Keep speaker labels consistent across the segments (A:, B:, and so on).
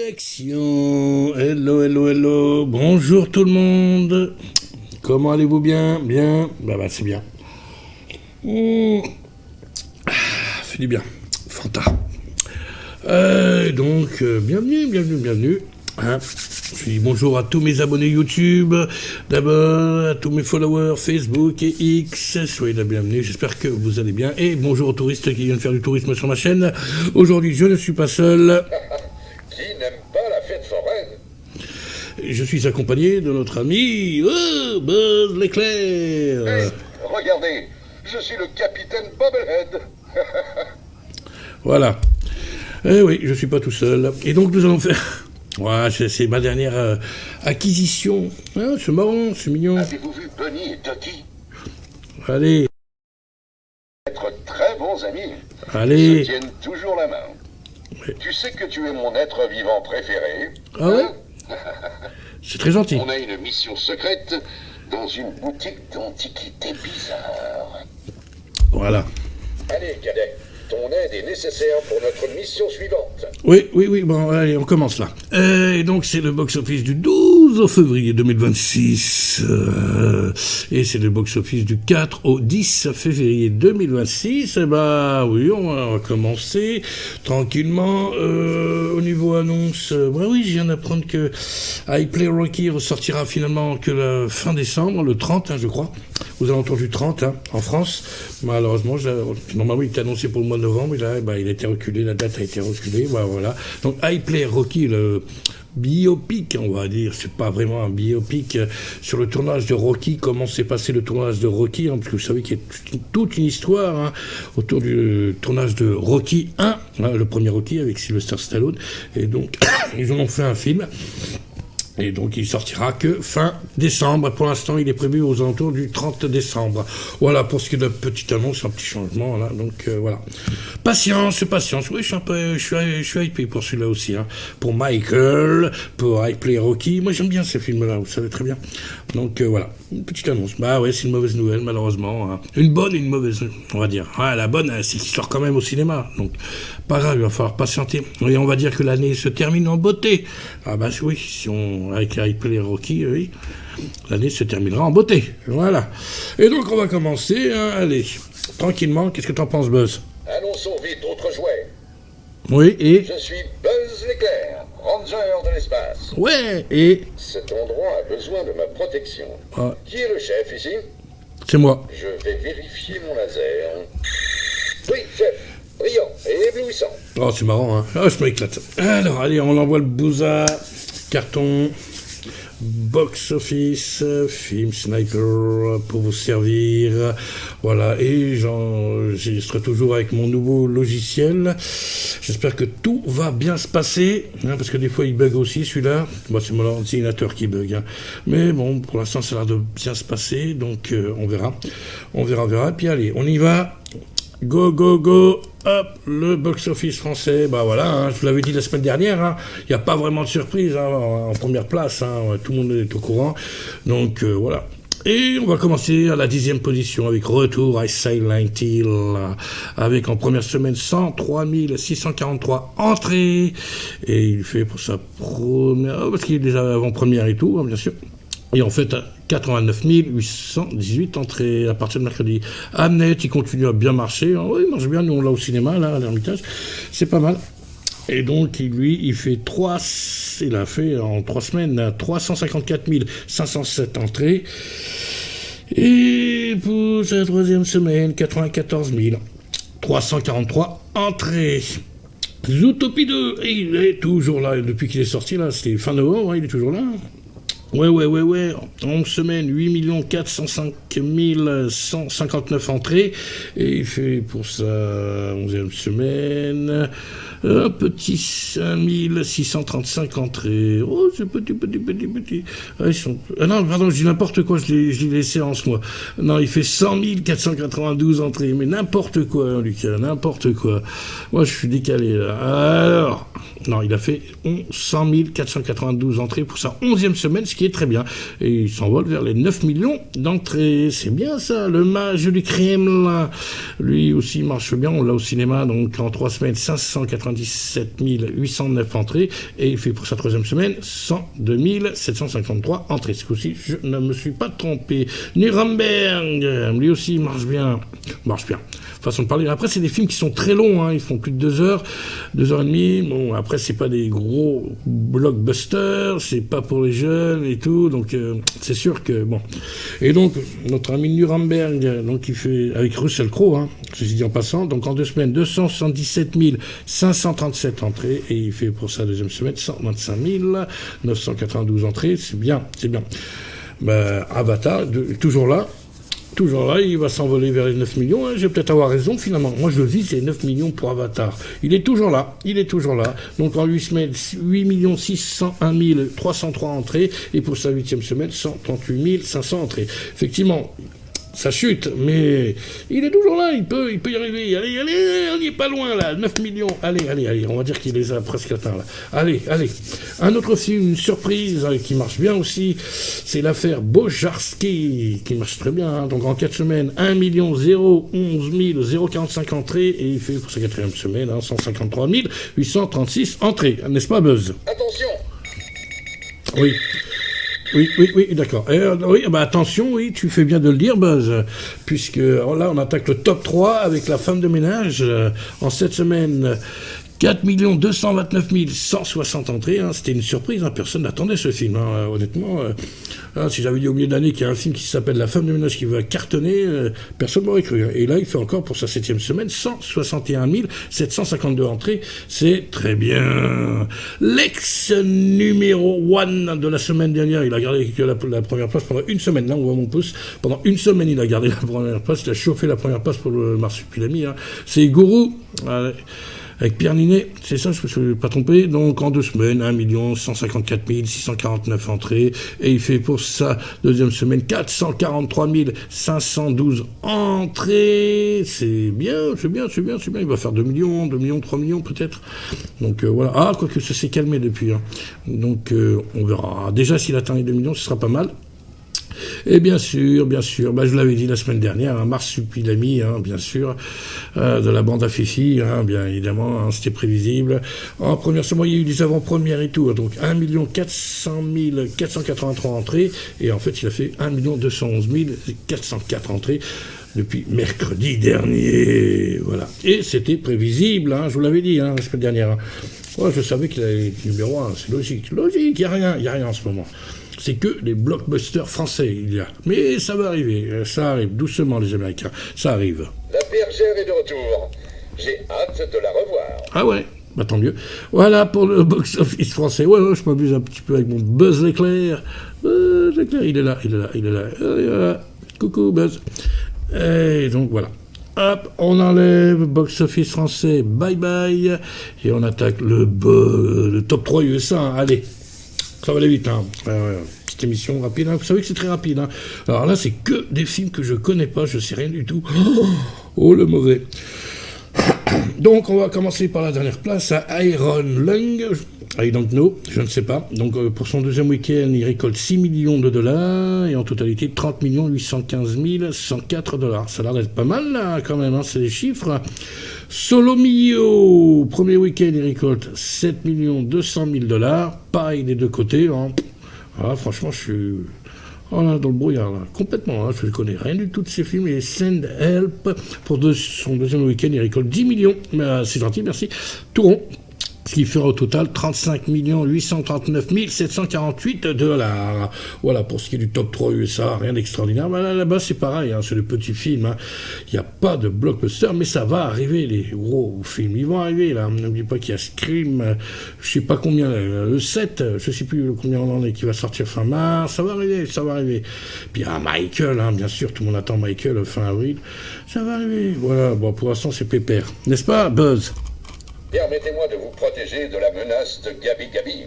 A: Action. Hello, hello, hello. Bonjour tout le monde. Comment allez-vous bien? Bien. Bah, c'est bien. Fait du bien. Fanta. Bienvenue. Hein, je dis bonjour à tous mes abonnés YouTube, d'abord à tous mes followers Facebook et X, soyez la bienvenue, j'espère que vous allez bien, et bonjour aux touristes qui viennent faire du tourisme sur ma chaîne. Aujourd'hui je ne suis pas seul.
B: Qui n'aime pas la fête foraine?
A: Je suis accompagné de notre ami Buzz l'éclair.
B: Hey, regardez, je suis le capitaine Bobblehead.
A: Voilà. Eh oui, je suis pas tout seul. Et donc nous allons faire... Ouais, c'est ma dernière acquisition. Ah, c'est marrant, c'est mignon.
B: Avez-vous vu Bunny et Dottie?
A: Allez.
B: Être très bons amis.
A: Allez.
B: Ils se tiennent toujours la main.
A: Oui.
B: Tu sais que tu es mon être vivant préféré.
A: Ah ouais? C'est très gentil.
B: On a une mission secrète dans une boutique d'antiquités bizarres.
A: Voilà.
B: Allez, cadet, ton aide est nécessaire pour notre mission suivante.
A: Oui, bon, allez, on commence là. Et donc, c'est le box-office du 12 février 2026. Et c'est le box-office du 4 au 10 février 2026. Eh ben, oui, on va commencer tranquillement. Au niveau annonce, oui, je viens d'apprendre que I Play Rocky ressortira finalement que la fin décembre, le 30, je crois. Aux alentours du 30, en France. Malheureusement, normalement, il était annoncé pour le mois de novembre, et là, il a été reculé, la date a été reculée, voilà. Donc, I Play Rocky, le biopic, on va dire, c'est pas vraiment un biopic sur le tournage de Rocky, comment s'est passé le tournage de Rocky, parce que vous savez qu'il y a toute une histoire autour du tournage de Rocky 1, le premier Rocky avec Sylvester Stallone, et donc, ils en ont fait un film. Et donc, il sortira que fin décembre. Pour l'instant, il est prévu aux alentours du 30 décembre. Voilà, pour ce qui est de la petite annonce, un petit changement, là. Donc, voilà. Patience. Oui, je suis hypé pour celui-là aussi, Pour Michael, pour I Play Rocky. Moi, j'aime bien ces films-là, vous savez très bien. Donc, voilà. Une petite annonce. Bah ouais, c'est une mauvaise nouvelle, malheureusement. Une bonne et une mauvaise, on va dire. Ouais, la bonne, c'est qu'il sort quand même au cinéma. Donc, pas grave, il va falloir patienter. Et on va dire que l'année se termine en beauté. Ah bah oui, si on... Avec I Play Rocky, oui, l'année se terminera en beauté. Voilà. Et donc, on va commencer. Allez, tranquillement. Qu'est-ce que t'en penses, Buzz?
B: Annonçons vite d'autres jouets.
A: Oui, et...
B: Je suis Buzz l'éclair, ranger de l'espace.
A: Ouais, et...
B: Cet endroit a besoin de ma protection.
A: Ah.
B: Qui est le chef ici?
A: C'est moi.
B: Je vais vérifier mon laser. Oui, chef. Brillant et éblouissant.
A: Oh, c'est marrant, Ah, je m'éclate. Alors, allez, on envoie le bouza, carton, box office, film sniper pour vous servir. Voilà, et j'enregistre toujours avec mon nouveau logiciel. J'espère que tout va bien se passer, parce que des fois il bug aussi celui-là. Moi, c'est mon ordinateur qui bug. Mais bon, pour l'instant, ça a l'air de bien se passer, donc on verra. On verra. Et puis allez, on y va. Go, hop, le box-office français, bah voilà, je vous l'avais dit la semaine dernière, il n'y a pas vraiment de surprise en première place, tout le monde est au courant, donc voilà. Et on va commencer à la 10e position avec Retour à Silent Hill, avec en première semaine 103 643 entrées, et il fait pour sa première, parce qu'il y a des avant-premières et tout, bien sûr. Et en fait, 89 818 entrées à partir de mercredi. Hamnet, il continue à bien marcher. Oui, il marche bien, nous on l'a au cinéma, là, à l'Ermitage. C'est pas mal. Et donc, il a fait en 3 semaines 354 507 entrées. Et pour sa 3e semaine, 94 343 entrées. Zootopie 2, il est toujours là. Depuis qu'il est sorti, là, c'était fin novembre, il est toujours là. Ouais. 11 semaines, 8 405 159 entrées. Et il fait pour sa 11e semaine un petit 5635 entrées. Oh, c'est petit. Non, pardon, je dis n'importe quoi, je l'ai laissé en ce mois. Non, il fait 100 492 entrées. Mais n'importe quoi, Lucas, n'importe quoi. Moi, je suis décalé, là. Alors, non, il a fait 100 492 entrées pour sa 11e semaine, ce qui est très bien. Et il s'envole vers les 9 millions d'entrées. C'est bien ça, le mage du crime, là. Lui aussi marche bien, on l'a au cinéma, donc en 3 semaines, 597 177 809 entrées, et il fait pour sa troisième semaine 102 753 entrées. Ce coup-ci, je ne me suis pas trompé. Nuremberg, lui aussi, marche bien. Façon de parler. Après, c'est des films qui sont très longs, hein. Ils font plus de 2 heures, 2 heures et demie. Bon, après, c'est pas des gros blockbusters, c'est pas pour les jeunes et tout, donc c'est sûr que bon. Et donc, notre ami Nuremberg, donc il fait avec Russell Crowe, hein, ceci dit en passant, donc en 2 semaines, 277 537 entrées, et il fait pour sa deuxième semaine 125 992 entrées. C'est bien. Avatar, toujours là, il va s'envoler vers les 9 millions, hein. Je vais peut-être avoir raison, finalement. Moi, je le dis, c'est 9 millions pour Avatar. Il est toujours là. Donc, en 8 semaines, 8 601 303 entrées, et pour sa 8e semaine, 138 500 entrées. Effectivement, ça chute, mais il est toujours là, il peut y arriver. Allez, on n'y est pas loin, là, 9 millions. Allez, on va dire qu'il les a presque atteints, là. Allez. Un autre film, une surprise, qui marche bien aussi, c'est l'affaire Bojarski, qui marche très bien, hein. Donc en 4 semaines, 1 011 045 entrées, et il fait pour sa 4e semaine, hein, 153 836 entrées. N'est-ce pas, Buzz?
B: Attention!
A: Oui, d'accord. Attention, oui, tu fais bien de le dire, Buzz, puisque là, on attaque le top 3 avec La femme de ménage. En 7 semaines, 4 229 160 entrées, hein. C'était une surprise, hein. Personne n'attendait ce film, hein. Honnêtement. Si j'avais dit au milieu d'année qu'il y a un film qui s'appelle La femme de ménage qui va cartonner, personne m'aurait cru, hein. Et là, il fait encore pour sa 7e semaine 161 752 entrées. C'est très bien. L'ex numéro 1 de la semaine dernière, il a gardé que la première place pendant une semaine. Là, on voit mon pouce. Pendant une semaine, il a gardé la première place. Il a chauffé la première place pour le Marsupilami, hein. C'est Gourou. Avec Pierre Ninet, c'est ça, je ne me suis pas trompé. Donc en 2 semaines, 1 154 649 entrées, et il fait pour sa deuxième semaine 443 512 entrées. C'est bien. Il va faire 2 millions, 3 millions peut-être. Donc voilà. Ah, quoique ça s'est calmé depuis, hein. Donc on verra. Déjà, s'il atteint les 2 millions, ce sera pas mal. Et bien sûr, je l'avais dit la semaine dernière, un Marsupilami, hein, bien sûr, de la bande à Fifi, hein, bien évidemment, hein, c'était prévisible. En première semaine, il y a eu des avant-premières et tout, hein, donc 1 400 483 entrées, et en fait, il a fait 1 211 404 entrées depuis mercredi dernier, voilà. Et c'était prévisible, hein, je vous l'avais dit, hein, la semaine dernière. Hein. Ouais, je savais qu'il allait être numéro 1, c'est logique, il n'y a rien en ce moment. C'est que les blockbusters français, il y a. Mais ça va arriver, ça arrive, doucement les Américains, ça arrive.
B: La bergère est de retour. J'ai hâte de la revoir.
A: Ah ouais, bah tant mieux. Voilà pour le box-office français. Ouais, je m'amuse un petit peu avec mon Buzz l'éclair. Buzz l'éclair, il est là. Coucou Buzz. Et donc voilà. Hop, on enlève box-office français, bye, et on attaque le top 3 USA, hein. Allez. Ça va aller vite, hein. Petite émission rapide, hein. Vous savez que c'est très rapide, hein. Alors là, c'est que des films que je connais pas, je sais rien du tout. Oh, le mauvais. Donc, on va commencer par la dernière place, à Iron Lung. I don't know, je ne sais pas. Donc, pour son deuxième week-end, il récolte 6 millions de dollars, et en totalité, 30 815 104 dollars. Ça a l'air d'être pas mal, là, quand même, hein. C'est des chiffres. Solomio, premier week-end, il récolte 7 200 000 dollars. Pareil des deux côtés, hein. Ah, franchement, je suis... Oh là, dans le brouillard, là. Complètement, hein. Je ne connais rien du tout de ces films. Et Send Help, pour son deuxième week-end, il récolte 10 millions. C'est gentil, merci. Tout rond. Ce qui fera au total 35 839 748 dollars. Voilà, pour ce qui est du top 3 USA, rien d'extraordinaire. Là-bas, c'est pareil, hein, c'est le petit film. Hein. Il n'y a pas de blockbuster, mais ça va arriver, les gros films. Ils vont arriver, là. N'oubliez pas qu'il y a Scream, je sais pas combien, le 7, je sais plus combien on en est, qui va sortir fin mars. Ça va arriver. Puis il y a Michael, hein, bien sûr, tout le monde attend Michael fin avril. Ça va arriver. Voilà, bon, pour l'instant, c'est pépère. N'est-ce pas, Buzz?
B: Permettez-moi de vous protéger de la menace de Gabi Gabi.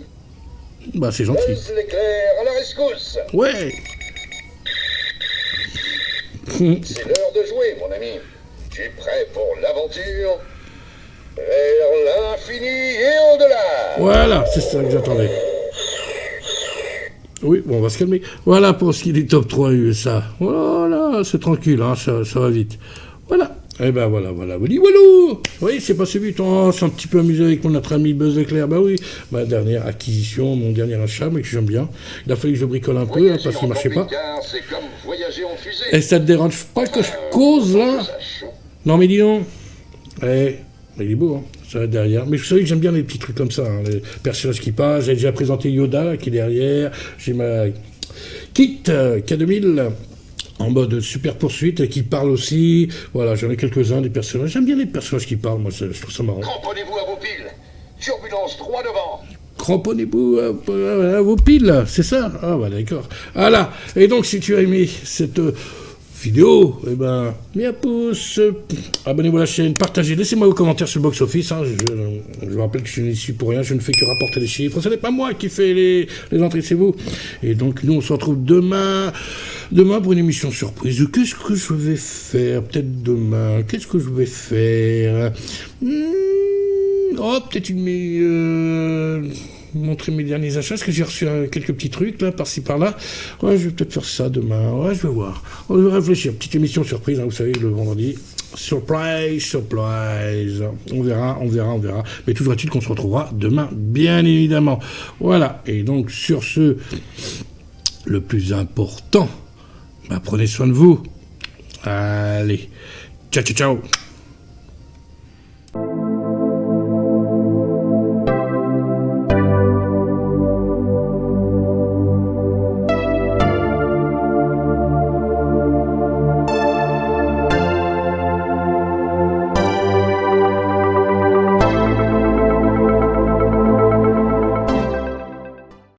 A: Bah, c'est gentil.
B: Buzz l'éclair, à la rescousse.
A: Ouais.
B: C'est l'heure de jouer, mon ami. Tu es prêt pour l'aventure? Vers l'infini et au-delà.
A: Voilà, c'est ça que j'attendais. Oui, bon, on va se calmer. Voilà pour ce qui est du top 3 USA. Voilà, c'est tranquille, hein, ça va vite. Voilà. Eh ben voilà, vous dites, voilà. Oui, c'est passé vite. Oh, c'est un petit peu amusé avec notre ami Buzz Éclair. Bah oui, ma dernière acquisition, mon dernier achat, mais que j'aime bien. Il a fallu que je bricole un peu, parce qu'il ne marchait pas.
B: C'est comme voyager en fusée.
A: Et ça te dérange pas que je cause, là? Non, mais dis donc. Eh, il est beau, hein, ça va derrière. Mais vous savez que j'aime bien les petits trucs comme ça, hein, les personnages qui passent. J'ai déjà présenté Yoda, là, qui est derrière. J'ai ma Kit K2000. En mode super poursuite, qui parle aussi. Voilà, j'en ai quelques-uns des personnages. J'aime bien les personnages qui parlent, moi, je trouve ça marrant.
B: Cramponnez-vous à vos piles. Turbulence droit devant.
A: Cramponnez-vous à vos piles, c'est ça? Ah, bah d'accord. Voilà. Et donc, si tu as aimé cette vidéo, eh ben, mets un pouce, abonnez-vous à la chaîne, partagez, laissez-moi vos commentaires sur le box-office. Hein. Je vous rappelle que je ne suis pour rien, je ne fais que rapporter les chiffres. Ce n'est pas moi qui fais les entrées, c'est vous. Et donc, nous, on se retrouve demain pour une émission surprise. Qu'est-ce que je vais faire? Peut-être demain. Qu'est-ce que je vais faire? Peut-être montrer mes derniers achats, parce que j'ai reçu quelques petits trucs, là, par-ci, par-là. Ouais, je vais peut-être faire ça demain. Ouais, je vais voir. On va réfléchir. Petite émission surprise, hein, vous savez, le vendredi. Surprise. On verra. Mais toujours est-il qu'on se retrouvera demain, bien évidemment. Voilà. Et donc, sur ce, le plus important, prenez soin de vous. Allez. Ciao.